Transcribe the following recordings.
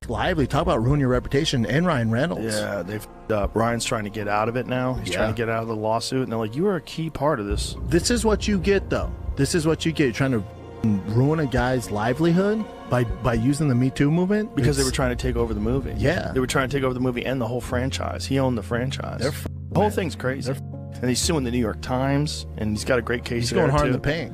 Blake Lively, talk about ruin your reputation, and Ryan Reynolds. Yeah, they've Ryan's trying to get out of it now. He's trying to get out of the lawsuit, and they're like, you are a key part of this. This is what you get, though. This is what you get. You're trying to ruin a guy's livelihood by using the Me Too movement. Because they were trying to take over the movie. Yeah. They were trying to take over the movie and the whole franchise. He owned the franchise. The whole thing's crazy. And he's suing the New York Times, and he's got a great case. He's going hard in the paint.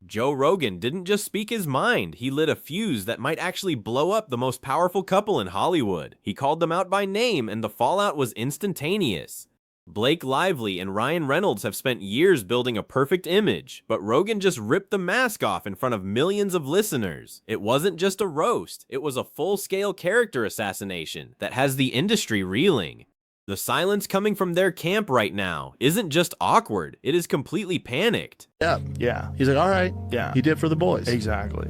Joe Rogan didn't just speak his mind, he lit a fuse that might actually blow up the most powerful couple in Hollywood. He called them out by name, and the fallout was instantaneous. Blake Lively and Ryan Reynolds have spent years building a perfect image, but Rogan just ripped the mask off in front of millions of listeners. It wasn't just a roast, it was a full-scale character assassination that has the industry reeling. The silence coming from their camp right now isn't just awkward, it is completely panicked. Yeah. He's like, all right. Yeah. He did for the boys. Exactly.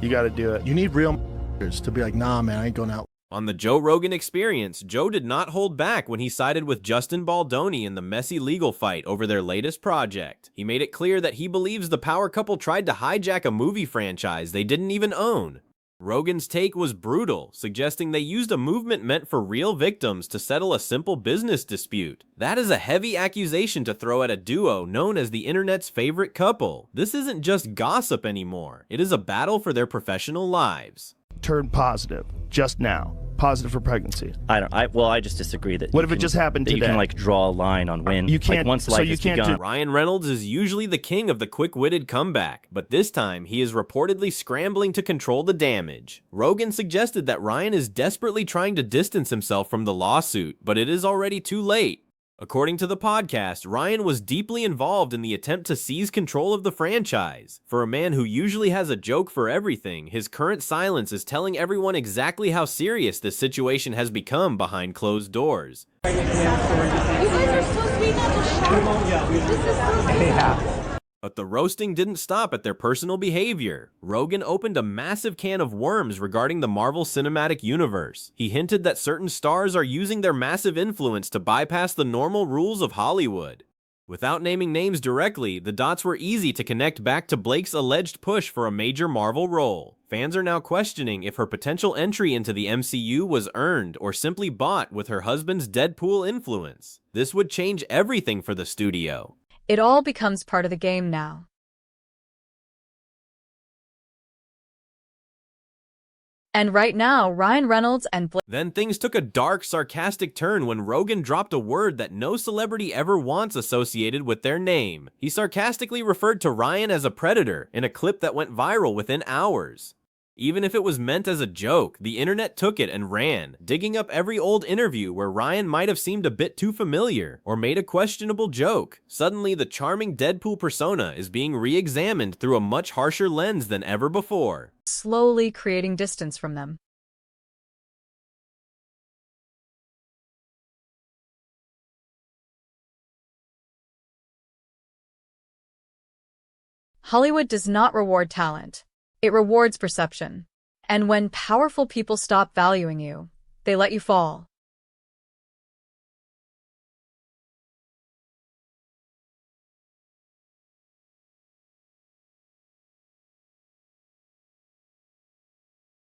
You got to do it. You need real to be like, nah, man, I ain't going out. On the Joe Rogan Experience, Joe did not hold back when he sided with Justin Baldoni in the messy legal fight over their latest project. He made it clear that he believes the power couple tried to hijack a movie franchise they didn't even own. Rogan's take was brutal, suggesting they used a movement meant for real victims to settle a simple business dispute. That is a heavy accusation to throw at a duo known as the internet's favorite couple. This isn't just gossip anymore, it is a battle for their professional lives. Turned positive just now. Positive for pregnancy. I just disagree that. What if it just happened today? You can like draw a line on when. You can't. Like, once life has begun. Ryan Reynolds is usually the king of the quick-witted comeback, but this time he is reportedly scrambling to control the damage. Rogan suggested that Ryan is desperately trying to distance himself from the lawsuit, but it is already too late. According to the podcast, Ryan was deeply involved in the attempt to seize control of the franchise. For a man who usually has a joke for everything, his current silence is telling everyone exactly how serious this situation has become behind closed doors. You guys are so sweet not to shout. This is so sweet. But the roasting didn't stop at their personal behavior. Rogan opened a massive can of worms regarding the Marvel Cinematic Universe. He hinted that certain stars are using their massive influence to bypass the normal rules of Hollywood. Without naming names directly, the dots were easy to connect back to Blake's alleged push for a major Marvel role. Fans are now questioning if her potential entry into the MCU was earned or simply bought with her husband's Deadpool influence. This would change everything for the studio. It all becomes part of the game now. And right now, Ryan Reynolds and Blake. Then things took a dark, sarcastic turn when Rogan dropped a word that no celebrity ever wants associated with their name. He sarcastically referred to Ryan as a predator in a clip that went viral within hours. Even if it was meant as a joke, the internet took it and ran, digging up every old interview where Ryan might have seemed a bit too familiar or made a questionable joke. Suddenly, the charming Deadpool persona is being re-examined through a much harsher lens than ever before. Slowly creating distance from them. Hollywood does not reward talent. It rewards perception. And when powerful people stop valuing you, they let you fall.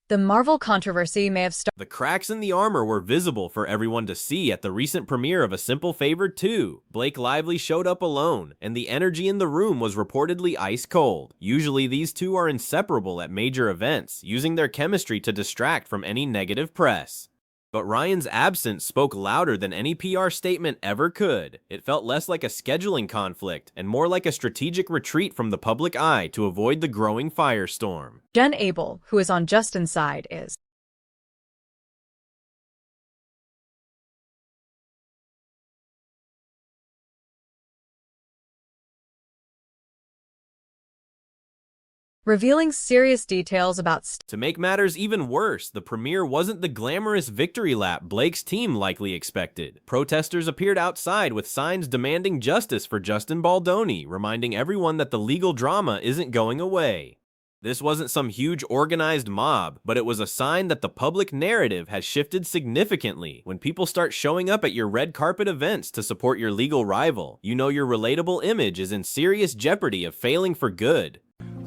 The Marvel controversy may have started. The cracks in the armor were visible for everyone to see at the recent premiere of A Simple Favor 2. Blake Lively showed up alone, and the energy in the room was reportedly ice cold. Usually these two are inseparable at major events, using their chemistry to distract from any negative press. But Ryan's absence spoke louder than any PR statement ever could. It felt less like a scheduling conflict and more like a strategic retreat from the public eye to avoid the growing firestorm. Jen Abel, who is on Justin's side, is revealing serious details about. To make matters even worse, the premiere wasn't the glamorous victory lap Blake's team likely expected. Protesters appeared outside with signs demanding justice for Justin Baldoni, reminding everyone that the legal drama isn't going away. This wasn't some huge organized mob, but it was a sign that the public narrative has shifted significantly. When people start showing up at your red carpet events to support your legal rival, you know your relatable image is in serious jeopardy of failing for good.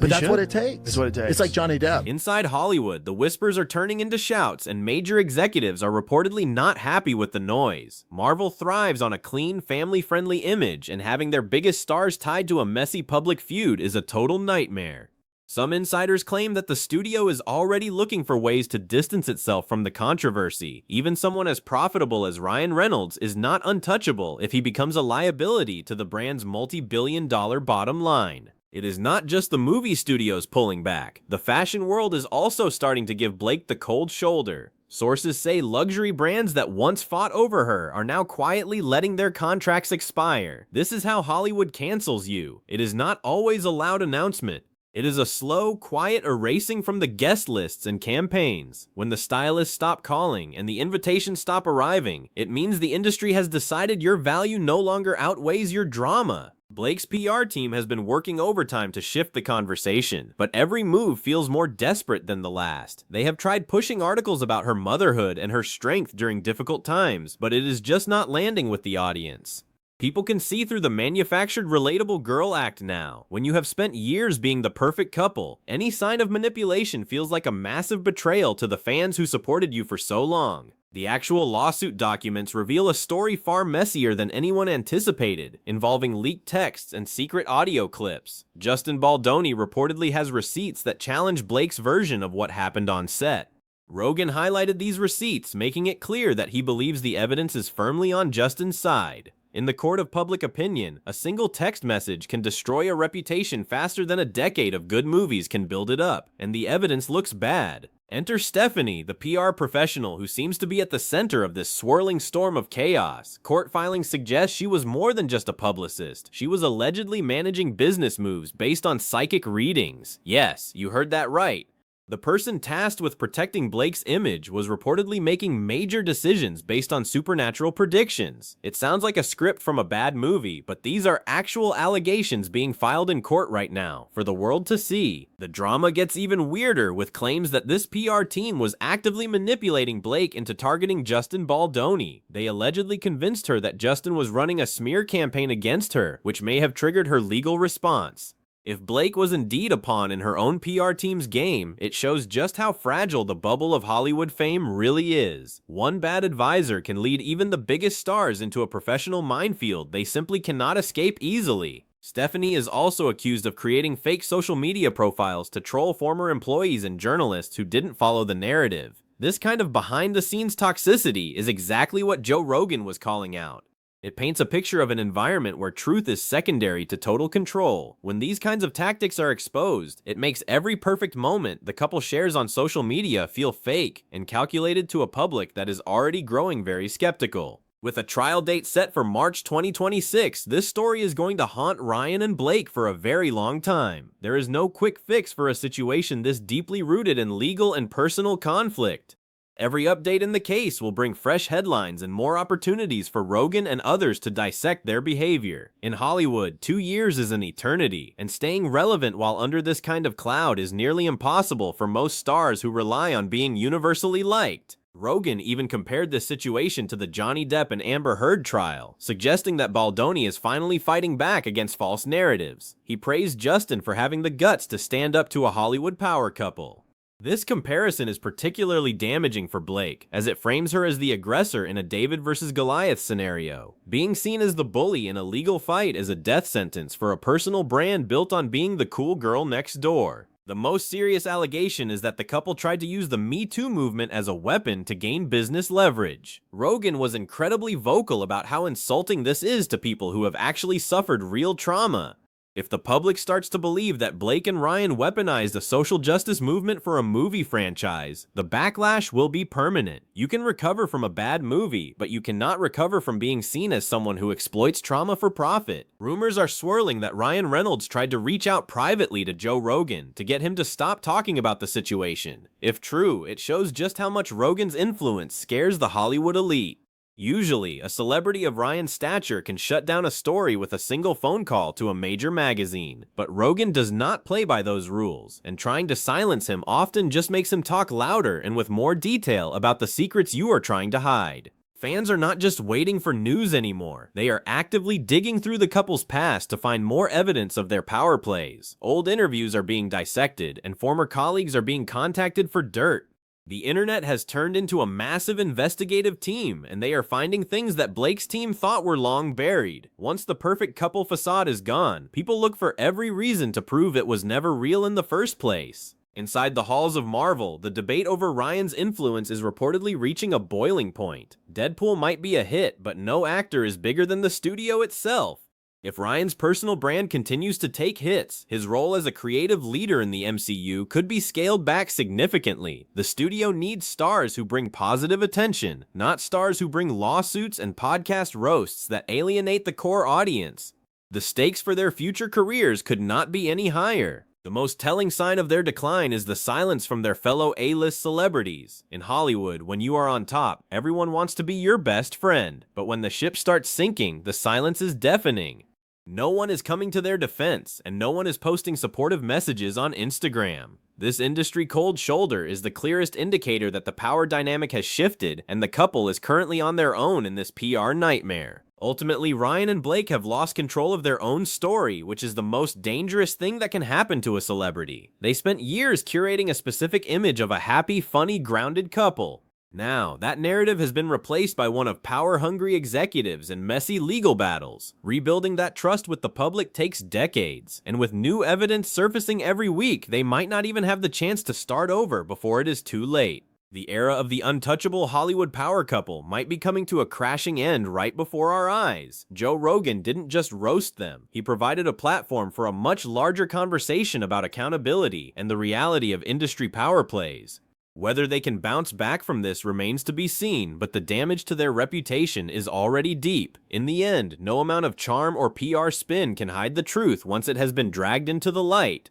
But that's what it takes. That's what it takes. It's like Johnny Depp. Inside Hollywood, the whispers are turning into shouts, and major executives are reportedly not happy with the noise. Marvel thrives on a clean, family-friendly image, and having their biggest stars tied to a messy public feud is a total nightmare. Some insiders claim that the studio is already looking for ways to distance itself from the controversy. Even someone as profitable as Ryan Reynolds is not untouchable if he becomes a liability to the brand's multi-billion-dollar bottom line. It is not just the movie studios pulling back. The fashion world is also starting to give Blake the cold shoulder. Sources say luxury brands that once fought over her are now quietly letting their contracts expire. This is how Hollywood cancels you. It is not always a loud announcement. It is a slow, quiet erasing from the guest lists and campaigns. When the stylists stop calling and the invitations stop arriving, it means the industry has decided your value no longer outweighs your drama. Blake's PR team has been working overtime to shift the conversation, but every move feels more desperate than the last. They have tried pushing articles about her motherhood and her strength during difficult times, but it is just not landing with the audience. People can see through the manufactured relatable girl act now. When you have spent years being the perfect couple, any sign of manipulation feels like a massive betrayal to the fans who supported you for so long. The actual lawsuit documents reveal a story far messier than anyone anticipated, involving leaked texts and secret audio clips. Justin Baldoni reportedly has receipts that challenge Blake's version of what happened on set. Rogan highlighted these receipts, making it clear that he believes the evidence is firmly on Justin's side. In the court of public opinion, a single text message can destroy a reputation faster than a decade of good movies can build it up, and the evidence looks bad. Enter Stephanie, the PR professional who seems to be at the center of this swirling storm of chaos. Court filings suggest she was more than just a publicist. She was allegedly managing business moves based on psychic readings. Yes, you heard that right. The person tasked with protecting Blake's image was reportedly making major decisions based on supernatural predictions. It sounds like a script from a bad movie, but these are actual allegations being filed in court right now for the world to see. The drama gets even weirder with claims that this PR team was actively manipulating Blake into targeting Justin Baldoni. They allegedly convinced her that Justin was running a smear campaign against her, which may have triggered her legal response. If Blake was indeed a pawn in her own PR team's game, it shows just how fragile the bubble of Hollywood fame really is. One bad advisor can lead even the biggest stars into a professional minefield they simply cannot escape easily. Stephanie is also accused of creating fake social media profiles to troll former employees and journalists who didn't follow the narrative. This kind of behind-the-scenes toxicity is exactly what Joe Rogan was calling out. It paints a picture of an environment where truth is secondary to total control. When these kinds of tactics are exposed, it makes every perfect moment the couple shares on social media feel fake and calculated to a public that is already growing very skeptical. With a trial date set for March 2026, this story is going to haunt Ryan and Blake for a very long time. There is no quick fix for a situation this deeply rooted in legal and personal conflict. Every update in the case will bring fresh headlines and more opportunities for Rogan and others to dissect their behavior. In Hollywood, 2 years is an eternity, and staying relevant while under this kind of cloud is nearly impossible for most stars who rely on being universally liked. Rogan even compared this situation to the Johnny Depp and Amber Heard trial, suggesting that Baldoni is finally fighting back against false narratives. He praised Justin for having the guts to stand up to a Hollywood power couple. This comparison is particularly damaging for Blake, as it frames her as the aggressor in a David versus Goliath scenario. Being seen as the bully in a legal fight is a death sentence for a personal brand built on being the cool girl next door. The most serious allegation is that the couple tried to use the Me Too movement as a weapon to gain business leverage. Rogan was incredibly vocal about how insulting this is to people who have actually suffered real trauma. If the public starts to believe that Blake and Ryan weaponized the social justice movement for a movie franchise, the backlash will be permanent. You can recover from a bad movie, but you cannot recover from being seen as someone who exploits trauma for profit. Rumors are swirling that Ryan Reynolds tried to reach out privately to Joe Rogan to get him to stop talking about the situation. If true, it shows just how much Rogan's influence scares the Hollywood elite. Usually, a celebrity of Ryan's stature can shut down a story with a single phone call to a major magazine, but Rogan does not play by those rules, and trying to silence him often just makes him talk louder and with more detail about the secrets you are trying to hide. Fans are not just waiting for news anymore. They are actively digging through the couple's past to find more evidence of their power plays. Old interviews are being dissected, and former colleagues are being contacted for dirt. The internet has turned into a massive investigative team, and they are finding things that Blake's team thought were long buried. Once the perfect couple facade is gone, people look for every reason to prove it was never real in the first place. Inside the halls of Marvel, the debate over Ryan's influence is reportedly reaching a boiling point. Deadpool might be a hit, but no actor is bigger than the studio itself. If Ryan's personal brand continues to take hits, his role as a creative leader in the MCU could be scaled back significantly. The studio needs stars who bring positive attention, not stars who bring lawsuits and podcast roasts that alienate the core audience. The stakes for their future careers could not be any higher. The most telling sign of their decline is the silence from their fellow A-list celebrities. In Hollywood, when you are on top, everyone wants to be your best friend. But when the ship starts sinking, the silence is deafening. No one is coming to their defense, and no one is posting supportive messages on Instagram. This industry cold shoulder is the clearest indicator that the power dynamic has shifted, and the couple is currently on their own in this PR nightmare. Ultimately, Ryan and Blake have lost control of their own story, which is the most dangerous thing that can happen to a celebrity. They spent years curating a specific image of a happy, funny, grounded couple. Now, that narrative has been replaced by one of power-hungry executives and messy legal battles. Rebuilding that trust with the public takes decades, and with new evidence surfacing every week, they might not even have the chance to start over before it is too late. The era of the untouchable Hollywood power couple might be coming to a crashing end right before our eyes. Joe Rogan didn't just roast them. He provided a platform for a much larger conversation about accountability and the reality of industry power plays. Whether they can bounce back from this remains to be seen, but the damage to their reputation is already deep. In the end, no amount of charm or PR spin can hide the truth once it has been dragged into the light.